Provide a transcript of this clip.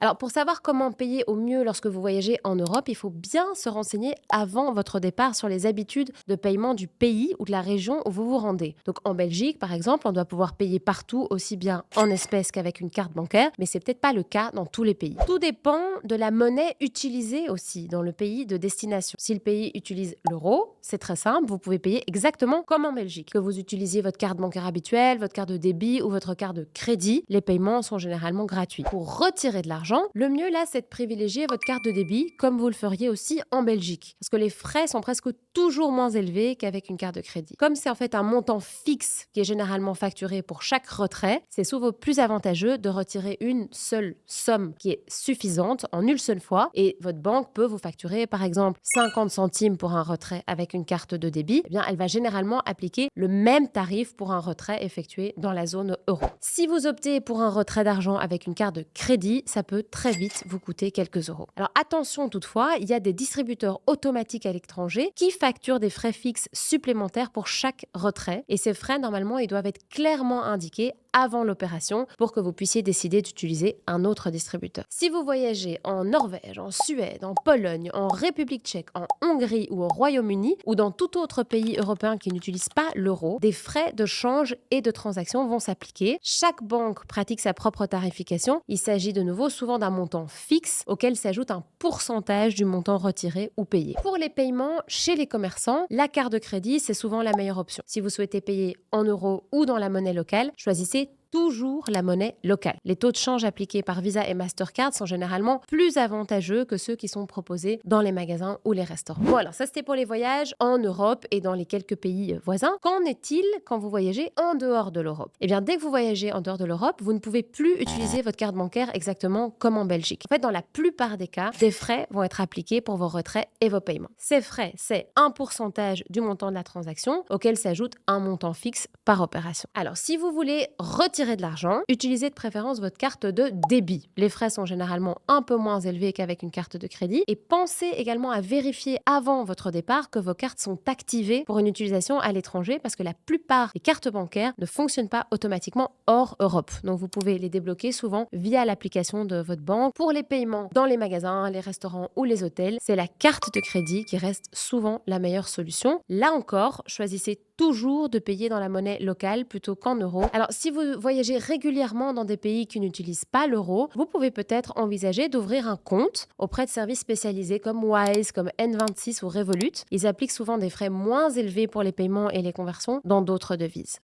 Alors, pour savoir comment payer au mieux lorsque vous voyagez en Europe, il faut bien se renseigner avant votre départ sur les habitudes de paiement du pays ou de la région où vous vous rendez. Donc, en Belgique, par exemple, on doit pouvoir payer partout aussi bien en espèces qu'avec une carte bancaire, mais c'est peut-être pas le cas dans tous les pays. Tout dépend de la monnaie utilisée aussi dans le pays de destination. Si le pays utilise l'euro, c'est très simple, vous pouvez payer exactement comme en Belgique. Que vous utilisiez votre carte bancaire habituelle, votre carte de débit ou votre carte de crédit, les paiements sont généralement gratuits. Pour retirer de l'argent, le mieux là, c'est de privilégier votre carte de débit comme vous le feriez aussi en Belgique. Parce que les frais sont presque toujours moins élevés qu'avec une carte de crédit. Comme c'est en fait un montant fixe qui est généralement facturé pour chaque retrait, c'est souvent plus avantageux de retirer une seule somme qui est suffisante en une seule fois et votre banque peut vous facturer par exemple 50 centimes pour un retrait avec une carte de débit. Eh bien, elle va généralement appliquer le même tarif pour un retrait effectué dans la zone euro. Si vous optez pour un retrait d'argent avec une carte de crédit, ça peut très vite vous coûter quelques euros. Alors attention toutefois, il y a des distributeurs automatiques à l'étranger qui facturent des frais fixes supplémentaires pour chaque retrait et ces frais normalement ils doivent être clairement indiqués avant l'opération pour que vous puissiez décider d'utiliser un autre distributeur. Si vous voyagez en Norvège, en Suède, en Pologne, en République tchèque, en Hongrie ou au Royaume-Uni ou dans tout autre pays européen qui n'utilise pas l'euro, des frais de change et de transaction vont s'appliquer. Chaque banque pratique sa propre tarification. Il s'agit de nouveau souvent d'un montant fixe auquel s'ajoute un pourcentage du montant retiré ou payé. Pour les paiements chez les commerçants, la carte de crédit, c'est souvent la meilleure option. Si vous souhaitez payer en euros ou dans la monnaie locale, choisissez toujours la monnaie locale. Les taux de change appliqués par Visa et Mastercard sont généralement plus avantageux que ceux qui sont proposés dans les magasins ou les restaurants. Bon alors ça c'était pour les voyages en Europe et dans les quelques pays voisins. Qu'en est-il quand vous voyagez en dehors de l'Europe? Eh bien dès que vous voyagez en dehors de l'Europe, vous ne pouvez plus utiliser votre carte bancaire exactement comme en Belgique. En fait, dans la plupart des cas, des frais vont être appliqués pour vos retraits et vos paiements. Ces frais, c'est un pourcentage du montant de la transaction auquel s'ajoute un montant fixe par opération. Alors si vous voulez retirer de l'argent, utilisez de préférence votre carte de débit. Les frais sont généralement un peu moins élevés qu'avec une carte de crédit et pensez également à vérifier avant votre départ que vos cartes sont activées pour une utilisation à l'étranger parce que la plupart des cartes bancaires ne fonctionnent pas automatiquement hors Europe. Donc vous pouvez les débloquer souvent via l'application de votre banque. Pour les paiements dans les magasins, les restaurants ou les hôtels, c'est la carte de crédit qui reste souvent la meilleure solution. Là encore, choisissez toujours de payer dans la monnaie locale plutôt qu'en euros. Alors, si vous voyagez régulièrement dans des pays qui n'utilisent pas l'euro, vous pouvez peut-être envisager d'ouvrir un compte auprès de services spécialisés comme Wise, comme N26 ou Revolut. Ils appliquent souvent des frais moins élevés pour les paiements et les conversions dans d'autres devises.